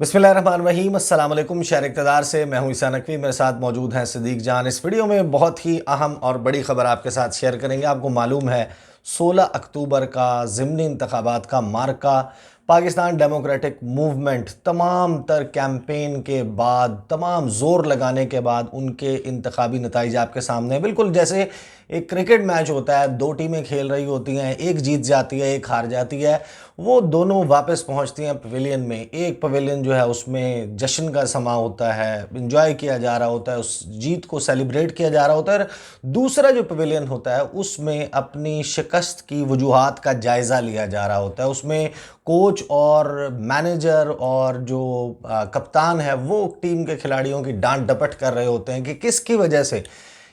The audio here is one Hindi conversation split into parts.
बिस्मिल्लाहिर्रहमानिर्रहीम, अस्सलाम वालेकुम। शहर इक़्तिदार से मैं हूं ईसा नकवी, मेरे साथ मौजूद हैं सिद्दीक जान। इस वीडियो में बहुत ही अहम और बड़ी खबर आपके साथ शेयर करेंगे। आपको मालूम है 16 अक्टूबर का ज़िमनी इंतखाबात का मार्का पाकिस्तान डेमोक्रेटिक मूवमेंट तमाम तर कैंपेन के बाद, तमाम ज़ोर लगाने के बाद उनके इंतखाबी नताइज आपके सामने। बिल्कुल जैसे एक क्रिकेट मैच होता है, दो टीमें खेल रही होती हैं, एक जीत जाती है, एक हार जाती है, वो दोनों वापस पहुंचती हैं पवेलियन में। एक पवेलियन जो है उसमें जश्न का समा होता है, इंजॉय किया जा रहा होता है, उस जीत को सेलिब्रेट किया जा रहा होता है। और दूसरा जो पवेलियन होता है उसमें अपनी शिकस्त की वजूहात का जायज़ा लिया जा रहा होता है। उसमें कोच और मैनेजर और जो कप्तान है वो टीम के खिलाड़ियों की डांट डपट कर रहे होते हैं कि किसकी वजह से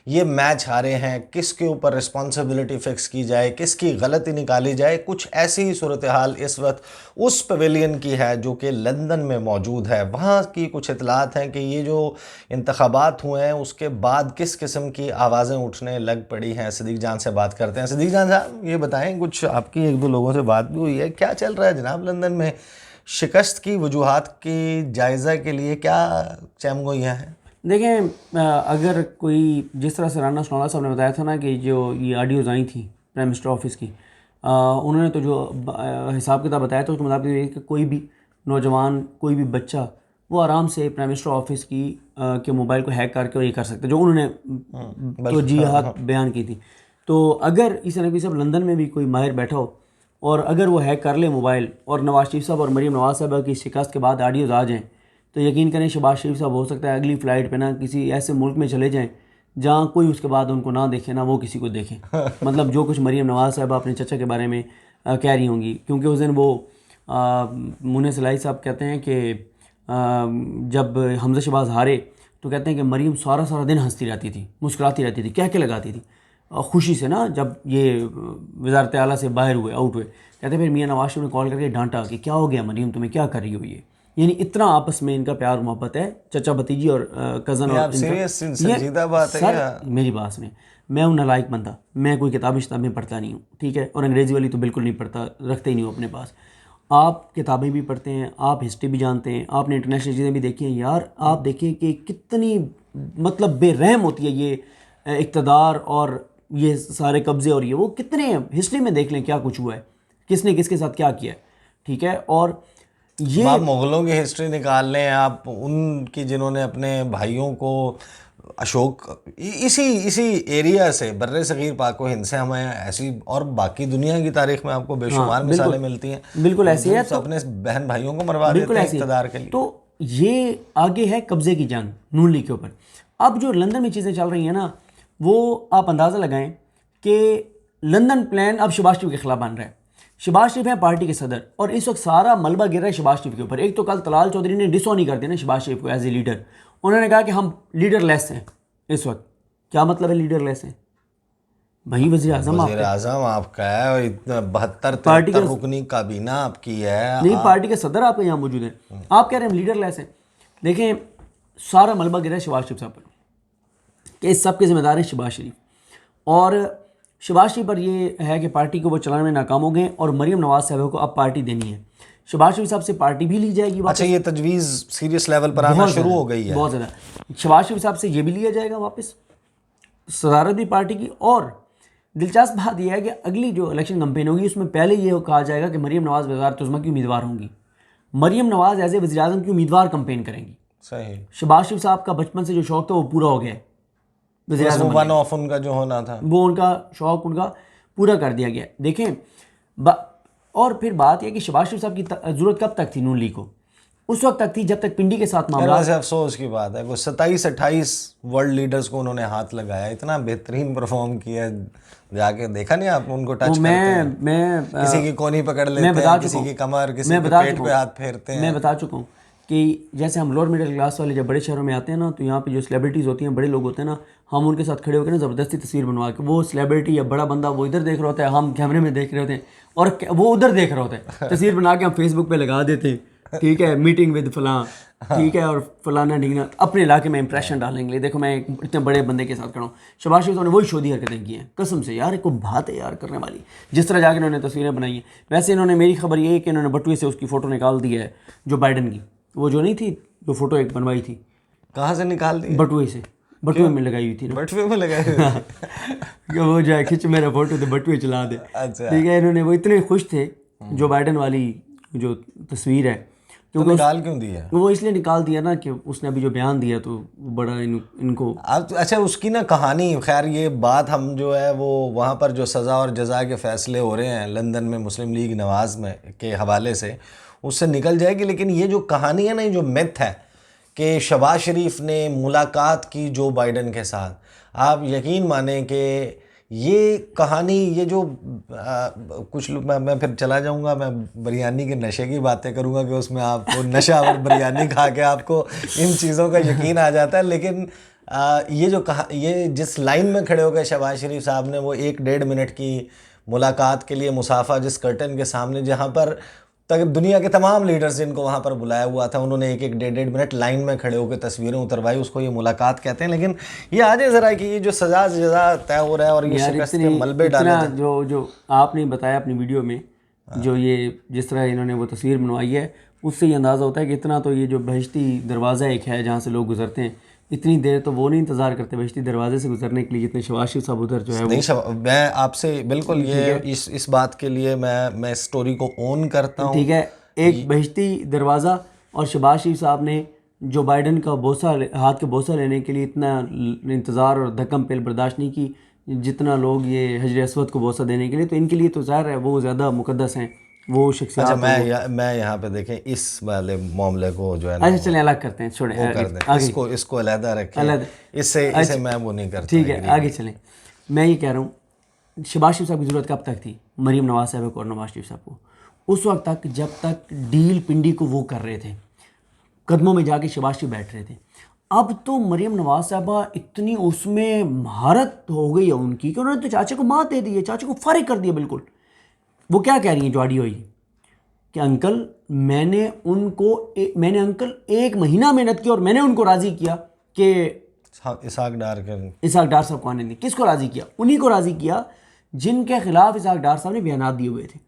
ये मैच हारे हैं, किसके ऊपर रिस्पॉन्सिबिलिटी फिक्स की जाए, किसकी गलती निकाली जाए। कुछ ऐसी ही सूरत हाल इस वक्त उस पवेलियन की है जो कि लंदन में मौजूद है। वहाँ की कुछ इतलात हैं कि ये जो इंतखाबात हुए हैं उसके बाद किस किस्म की आवाज़ें उठने लग पड़ी हैं। सिद्दीक जान से बात करते हैं। सिद्दीक जान साहब, ये बताएं, कुछ आपकी एक दो लोगों से बात भी हुई है, क्या चल रहा है जनाब लंदन में? शिकस्त की वजूहात की जायज़ा के लिए क्या चैमगोइयाँ हैं? देखें, अगर कोई जिस तरह से राना सनाउल्लाह साहब ने बताया था ना कि जो ये ऑडियोज़ आई थी प्राइम मिनिस्टर ऑफिस की, उन्होंने तो जो हिसाब किताब बताया था उसके मुताबिक ये कि कोई भी नौजवान, कोई भी बच्चा वो आराम से प्राइम मिनिस्टर ऑफिस की के मोबाइल को हैक करके ये कर सकते, जो उन्होंने तो जी हाँ बयान की थी। तो अगर इस नकवी साहब लंदन में भी कोई माहिर बैठा हो और अगर वो हैक कर ले मोबाइल और नवाज शरीफ साहब और मरीम नवाज साहब की शिकस्त के बाद ऑडियोज़ आ जाएँ, तो यकीन करें शहबाज शरीफ साहब हो सकता है अगली फ़्लाइट पे ना किसी ऐसे मुल्क में चले जाएं जहाँ कोई उसके बाद उनको ना देखे, ना वो किसी को देखें। मतलब जो कुछ मरीम नवाज़ साहब अपने चचा के बारे में कह रही होंगी, क्योंकि उस दिन वो मुन्ने सलाई साहब कहते हैं कि जब हमजा शहबाज हारे तो कहते हैं कि मरीम सारा सारा दिन हंसती रहती थी, मुस्कुराती रहती थी, क्या लगाती थी खुशी से ना, जब ये वज़ारत आला से बाहर हुए, आउट हुए। कहते फिर मियाँ नवाज शरीफ ने कॉल करके डांटा कि क्या हो गया मरीम, तुम्हें क्या कर रही हो ये। यानी इतना आपस में इनका प्यार मोहब्बत है, चचा भतीजी और कज़न। और संजीदा बात है सर, मेरी बात सुने, मैं हूँ नालायक बंदा, मैं कोई किताबें शिताबें पढ़ता नहीं हूँ, ठीक है, और अंग्रेज़ी वाली तो बिल्कुल नहीं पढ़ता, रखते ही नहीं हूँ अपने पास। आप किताबें भी पढ़ते हैं, आप हिस्ट्री भी जानते हैं, आपने इंटरनेशनल चीज़ें भी देखी हैं। यार आप देखिए कि कितनी मतलब बेरहम होती है ये इक़्तिदार और ये सारे कब्ज़े, और ये वो कितने हिस्ट्री में देख लें क्या कुछ हुआ है, किसने किसके साथ क्या किया है, ठीक है। और ये आप मुग़लों की हिस्ट्री निकाल लें, आप उनकी जिन्होंने अपने भाइयों को अशोक इसी एरिया से बर्रे सगीर पाक व हिंद से, हमें ऐसी और बाकी दुनिया की तारीख में आपको बेशुमार मिसालें मिलती हैं। बिल्कुल ऐसी है, तो अपने बहन भाइयों को मरवा देते हैं इक़्तिदार के लिए। तो ये आगे है कब्ज़े की जंग नून लीग के ऊपर। अब जो लंदन में चीज़ें चल रही हैं ना, वो आप अंदाज़ा लगाएं कि लंदन प्लान अब शहबाज शरीफ के खिलाफ बन रहा है। शहबाज शरीफ है पार्टी के सदर और इस वक्त सारा मलबा गिर रहा है शहबाज शरीफ के ऊपर। एक तो कल तलाल चौधरी ने डिसऑन कर दिया ना शहबाज शरीफ को एज ए लीडर। उन्होंने कहा कि हम लीडर लेस हैं इस वक्त। क्या मतलब है लीडर लेस हैं भाई? वज़ीर आज़म आपका है और इतना 72 रुकनी काबीना आपकी है, नहीं पार्टी के सदर आपके यहाँ मौजूद है, आप कह रहे हैं हम लीडर लेस हैं। देखें, सारा मलबा गिरा है शहबाज शरीफ साहब पर कि इस सब के जिम्मेदार हैं शहबाज शरीफ, और शहबाज शरीफ पर ये है कि पार्टी को वो चलाने में नाकाम हो गए और मरीम नवाज साहब को अब पार्टी देनी है। शहबाज शरीफ साहब से पार्टी भी ली जाएगी। अच्छा, ये तजवीज़ सीरियस लेवल पर आना शुरू हो गई है बहुत ज़्यादा। शहबाज शरीफ साहब से ये भी लिया जाएगा वापस, सदारत भी पार्टी की। और दिलचस्प बात यह है कि अगली जो इलेक्शन कैंपेन होगी उसमें पहले ये कहा जाएगा कि मरीम नवाज़ वज़ारत उज़्मा की उम्मीदवार होंगी, मरीम नवाज़ एज ए वज़ीर आज़म की उम्मीदवार कैंपेन करेंगी। सही। शहबाज शरीफ साहब का बचपन से जो शौक़ था वो पूरा हो गया है, वन ऑफ उनका जो होना था वो उनका शौक़ उनका पूरा कर दिया गया। देखें, और फिर बात यह कि शहबाज शरीफ साहब की ज़रूरत कब तक थी नून लीग को? उस वक्त तक थी जब तक पिंडी के साथ मामला। वैसे अफसोस की बात है, 27-28 वर्ल्ड लीडर्स को उन्होंने हाथ लगाया, इतना बेहतरीन परफॉर्म किया, जाके देखा नहीं आप उनको टच करते हैं? मैं किसी की कोनी पकड़ लेते हैं, किसी की कमर, किसी के पेट पे हाथ फेरते हैं। मैं बता चुका हूँ कि जैसे हम लोअर मिडिल क्लास वाले जब बड़े शहरों में आते हैं ना, तो यहाँ पे जो सेलिब्रिटीज़ होती हैं, बड़े लोग होते हैं ना, हम उनके साथ खड़े होकर ना ज़बरदस्ती तस्वीर बनवा के, वो सेलिब्रिटी या बड़ा बंदा वो इधर देख रहा होता है, हम कैमरे में देख रहे होते हैं और वो उधर देख रहा होता है, तस्वीर बना के हम फेसबुक पे लगा देते हैं, ठीक है, मीटिंग विद फलां, ठीक है, और फलाना ढिंगना, अपने इलाके में इंप्रेशन डालेंगे, देखो मैं इतने बड़े बंदे के साथ खड़ा हूँ। शहबाज शरीफ ने वही शोधी हरकतें की हैं, कसम से यार, एक को बात है यार करने वाली, जिस तरह जाकर इन्होंने तस्वीरें बनाई हैं। वैसे इन्होंने, मेरी खबर ये है कि इन्होंने बटुए से उसकी फ़ोटो निकाल दी है जो बाइडन की, वो जो नहीं थी, जो फोटो एक बनवाई थी, कहाँ से निकाल दी? बटुए से, बटुए में लगाई हुई थी ना। बटवे में लगाए हुए? कि वो जो है खिंच मेरा फोटो तो बटुए चला दे। अच्छा। ठीक है, इन्होंने वो इतने खुश थे जो बाइडन वाली जो तस्वीर है, तो निकाल क्यों दिया? वो इसलिए निकाल दिया ना कि उसने अभी जो बयान दिया तो बड़ा इनको आप अच्छा उसकी ना कहानी, खैर ये बात हम जो है वो वहाँ पर जो सज़ा और जज़ा के फ़ैसले हो रहे हैं लंदन में मुस्लिम लीग नवाज़ में के हवाले से, उससे निकल जाएगी। लेकिन ये जो कहानी है ना, ये जो मिथ है कि शहबाज शरीफ ने मुलाकात की जो बाइडन के साथ, आप यकीन माने कि ये कहानी, ये जो कुछ लोग, मैं फिर चला जाऊंगा, मैं बिरयानी के नशे की बातें करूंगा कि उसमें आपको नशा और बिरयानी खा के आपको इन चीज़ों का यकीन आ जाता है। लेकिन ये जो कहा, ये जिस लाइन में खड़े हो गए शहबाज शरीफ साहब ने, वो 1-1.5 मिनट की मुलाकात के लिए मुसाफा, जिस कर्टन के सामने जहाँ पर तक दुनिया के तमाम लीडर्स जिनको वहाँ पर बुलाया हुआ था, उन्होंने 1-1, 1.5 मिनट लाइन में खड़े होकर तस्वीरें उतरवाई, उसको ये मुलाकात कहते हैं। लेकिन ये आ जाए ज़रा कि ये जो सज़ा जज़ा तय हो रहा है और ये शिकस्त के मलबे डाले थे। जो आपने बताया अपनी वीडियो में, जो ये जिस तरह इन्होंने वो तस्वीर बनवाई है, उससे ये अंदाज़ा होता है कि इतना तो ये जो बहिश्ती दरवाज़ा एक है जहाँ से लोग गुजरते हैं, इतनी देर तो वो नहीं इंतज़ार करते बहिश्ती दरवाजे से गुजरने के लिए जितने शहबाज शरीफ साहब उधर जो है वो। नहीं, मैं आपसे बिल्कुल ये इस बात के लिए मैं स्टोरी को ओन करता हूँ। ठीक है, एक बहिश्ती दरवाज़ा, और शहबाज शरीफ साहब ने जो बाइडन का बोसा हाथ के बोसा लेने के लिए इतना इंतज़ार और धक्कम पेल बर्दाश्त नहीं की जितना लोग ये हजर अस्वद को बोसा देने के लिए, तो इनके लिए तो ज़ाहिर है वो ज़्यादा मुकद्दस हैं वो शख्सियत। अच्छा, मैं यहाँ पे देखें इस वाले मामले को जो है ना, अच्छा चलें अलग करते हैं, छोड़ें, वो कर दें, इसको अलहदा रखें, इससे मैं वो नहीं करता। ठीक है, आगे चलें। मैं ये कह रहा हूँ, शहबाज शरीफ साहब की ज़रूरत कब तक थी मरीम नवाज साहब को और नवाज शरीफ साहब को? उस वक्त तक जब तक डील पिंडी को वो कर रहे थे, कदमों में जाके शहबाज शरीफ बैठ रहे थे। अब तो मरीम नवाज साहबा इतनी उसमें महारत हो गई है उनकी कि उन्होंने तो चाचे को मात दे दी है, चाचे को फारिग कर दिया बिल्कुल। वो क्या कह रही हैं जो ऑडियो हुई कि अंकल मैंने अंकल 1 महीना मेहनत की और मैंने उनको राज़ी किया कि इसहाक डार साहब को आने दें। किसको राज़ी किया? उन्हीं को राज़ी किया जिनके खिलाफ इसहाक डार साहब ने बयानात दिए हुए थे।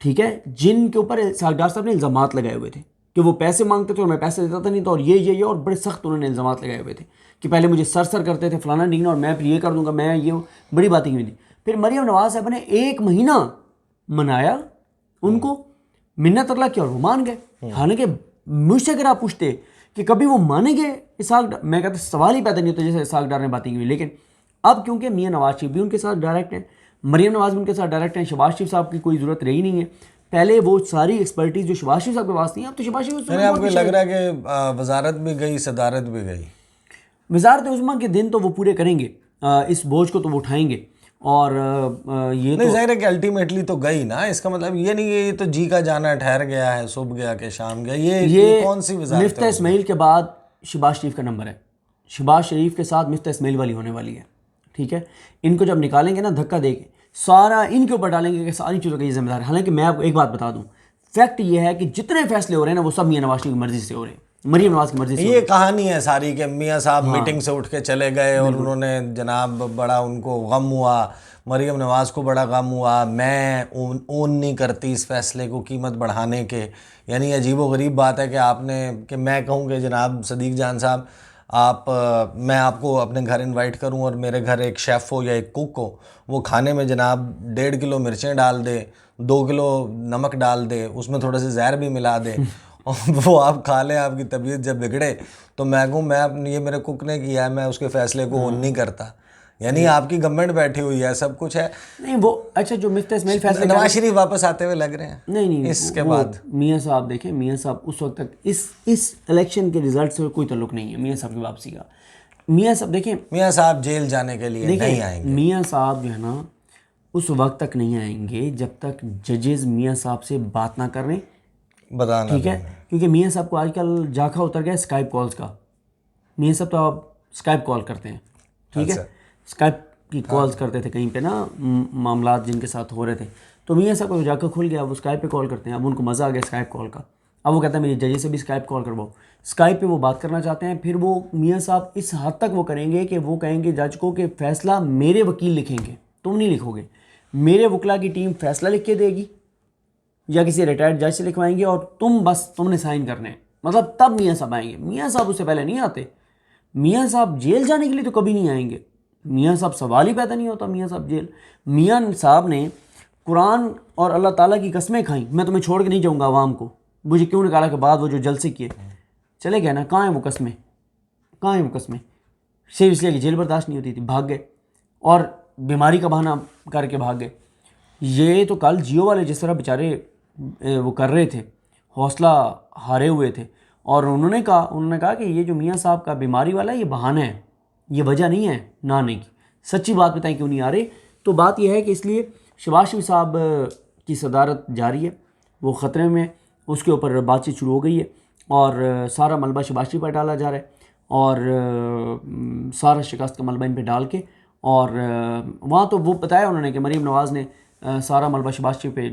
ठीक है, जिनके ऊपर इसहाक डार साहब ने इल्ज़ामात लगाए हुए थे कि वो पैसे मांगते थे और मैं पैसे देता था नहीं तो, और ये और बड़े सख्त उन्होंने इल्ज़ामात लगाए हुए थे कि पहले मुझे सर करते थे फलाना ढींगना और मैं फिर ये कर दूंगा, मैं ये बड़ी बातें की हुई थी। फिर मरीम नवाज साहब ने 1 महीना मनाया उनको, मिन्नत अल्लाह की और वो मान गए। हालांकि मुझसे अगर आप पूछते कि कभी वो मानेंगे इसहाक, मैं कहता सवाल ही पैदा नहीं होता जैसे इसहाक डार ने बातें की हुई। लेकिन अब क्योंकि मियाँ नवाज शरीफ भी उनके साथ डायरेक्ट हैं, मरीम नवाज भी उनके साथ डायरेक्ट हैं, शहबाज शरीफ साहब की कोई ज़रूरत रही नहीं है। पहले वो सारी एक्सपर्टीज़ जो शहबाज शरीफ साहब के पास थी, अब तो शहबाज शरीफ आपको लग रहा है कि वजारत भी गई, सदारत भी गई। वजारत उज़्मा के दिन तो वो पूरे करेंगे, इस बोझ को तो वो उठाएंगे। और ये नहीं, तो जाहिर है कि अल्टीमेटली तो गई ना, इसका मतलब ये नहीं कि ये तो जी का जाना ठहर गया है, सुबह गया कि शाम गया। ये कौन सी वजारत है? मिफ्ता इस्माइल के बाद शहबाज शरीफ का नंबर है, शहबाज शरीफ के साथ मिफ्ता इस्माइल वाली होने वाली है। ठीक है, इनको जब निकालेंगे ना धक्का देके, सारा इनके ऊपर डालेंगे कि सारी चीज़ों का ये जिम्मेदार है। हालांकि मैं आपको एक बात बता दूं, फैक्ट ये है कि जितने फैसले हो रहे हैं ना वो सब मियाँ नवाज शरीफ की मर्जी से हो रहे हैं, मरीम नवाज की मर्जी से। ये कहानी है सारी कि मियाँ साहब मीटिंग से उठ के चले गए और उन्होंने जनाब बड़ा उनको गम हुआ, मरीम नवाज़ को बड़ा गम हुआ, मैं ओन नहीं करती इस फैसले को कीमत बढ़ाने के। यानी अजीब व गरीब बात है कि आपने, कि मैं कहूँ कि जनाब सदीक जान साहब मैं आपको अपने घर इनवाइट करूं और मेरे घर एक शेफ़ हो या एक कुक हो, वो खाने में जनाब 1.5 किलो मिर्चें डाल दे, 2 किलो नमक डाल दे, उसमें थोड़े से जहर भी मिला दे और वो आप खा लें, आपकी तबीयत जब बिगड़े तो मैं कहूँ मैं ये मेरे कुक ने किया है, मैं उसके फ़ैसले को ओन नहीं करता। यानी आपकी गवर्नमेंट बैठी हुई है, सब कुछ है। नहीं वो अच्छा, जो मिफ्ता इस्माइल फैसला नवाज शरीफ वापस आते हुए लग रहे हैं। नहीं इसके बाद मियाँ साहब देखें, मियाँ साहब उस वक्त तक इस इलेक्शन के रिजल्ट से कोई ताल्लुक नहीं है मियाँ साहब की वापसी का। मियाँ साहब देखें, मियाँ साहब जेल जाने के लिए नहीं आएंगे। मियाँ साहब जो है ना उस वक्त तक नहीं आएंगे जब तक जजेस मियाँ साहब से बात ना कर रहे, बताना। ठीक है, क्योंकि मियाँ साहब को आजकल जाखा उतर गया स्काइप कॉल्स का। मियाँ साहब तो आप स्काइप कॉल करते हैं, ठीक है, स्काइप की कॉल्स करते थे कहीं पे ना, मामलात जिनके साथ हो रहे थे, तो मियाँ साहब को जाकर खुल गया, वो स्काइप पे कॉल करते हैं। अब उनको मज़ा आ गया स्काइप कॉल का, अब वो कहता है मेरी जजेस से भी स्काइप कॉल करवाओ। स्काइप पे वो बात करना चाहते हैं। फिर वो मियाँ साहब इस हद तक वो करेंगे कि वो कहेंगे जज को कि फ़ैसला मेरे वकील लिखेंगे, तुम नहीं लिखोगे, मेरे वकला की टीम फ़ैसला लिख के देगी या किसी रिटायर्ड जज से लिखवाएंगे और तुमने साइन करने हैं। मतलब तब मियाँ साहब आएंगे। मियाँ साहब उससे पहले नहीं आते। मियाँ साहब जेल जाने के लिए तो कभी नहीं आएंगे। मियाँ साहब सवाल ही पैदा नहीं होता मियाँ साहब जेल। मियाँ साहब ने कुरान और अल्लाह ताला की कसमें खाई, मैं तुम्हें छोड़ के नहीं जाऊँगा आवाम को, मुझे क्यों निकाला के बाद वो जो जलसे किए चले गए ना, कहाँ है वो कस्में, कहाँ है वो कस्में? सिर्फ इसलिए कि जेल बर्दाश्त नहीं होती थी, भाग गए और बीमारी का बहाना करके भाग गए। ये तो कल जियो वाले जिस तरह बेचारे वो कर रहे थे, हौसला हारे हुए थे, और उन्होंने कहा कि ये जो मियाँ साहब का बीमारी वाला है ये बहाना है, ये वजह नहीं है ना आने की। सच्ची बात बताएं क्यों नहीं आ रहे? तो बात यह है कि इसलिए शहबाज शरीफ साहब की सदारत जारी है, वो ख़तरे में, उसके ऊपर बातचीत शुरू हो गई है और सारा मलबा शहबाज शरीफ पर डाला जा रहा है और सारा शिकस्त का मलबा इन पर डाल के, और वहाँ तो वो बताया उन्होंने कि मरीम नवाज़ ने सारा मलबा शहबाज शरीफ पे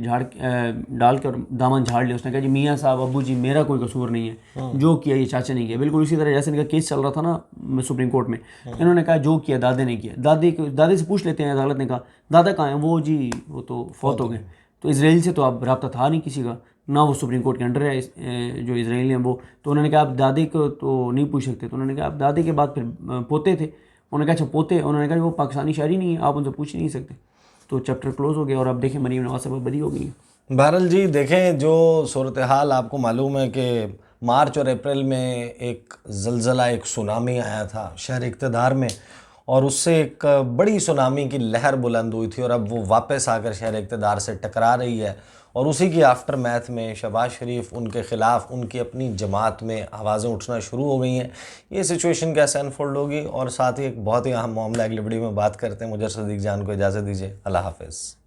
डाल के और दामन झाड़ लिया। उसने कहा जी मियाँ साहब, अब्बू जी, मेरा कोई कसूर नहीं है, जो किया ये चाचा ने किया। बिल्कुल इसी तरह जैसे इनका केस चल रहा था ना सुप्रीम कोर्ट में, इन्होंने कहा जो किया दादे ने किया। दादी से पूछ लेते हैं, अदालत ने कहा दादा कहाँ हैं? वो जी वो तो फौत हो गए। तो इसराइल से तो अब रब्ता था नहीं किसी का, ना वो सुप्रीम कोर्ट के अंडर है जो इसराइली हैं वो। तो उन्होंने कहा आप दादी को तो नहीं पूछ सकते। तो उन्होंने कहा आप दादी के बाद फिर पोते थे। उन्होंने कहा अच्छा पोते? उन्होंने कहा वो पाकिस्तानी शहरी नहीं है, आप उनसे पूछ नहीं सकते। तो चैप्टर क्लोज हो गया और अब देखें मरीम नवाज साहब बरी हो गई है। बहरहाल जी देखें, जो सूरत हाल आपको मालूम है कि मार्च और अप्रैल में एक ज़लज़ला, एक सुनामी आया था शहर इक़्तिदार में, और उससे एक बड़ी सुनामी की लहर बुलंद हुई थी और अब वो वापस आकर शहर इक़्तिदार से टकरा रही है। और उसी की आफ्टर मैथ में शहबाज शरीफ, उनके ख़िलाफ़ उनकी अपनी जमात में आवाज़ें उठना शुरू हो गई हैं। ये सिचुएशन कैसे अनफोल्ड होगी, और साथ ही एक बहुत ही अहम मामला अगली वीडियो में बात करते हैं। मुझे सदीक जान को इजाज़त दीजिए। अल्लाह हाफ़िज़।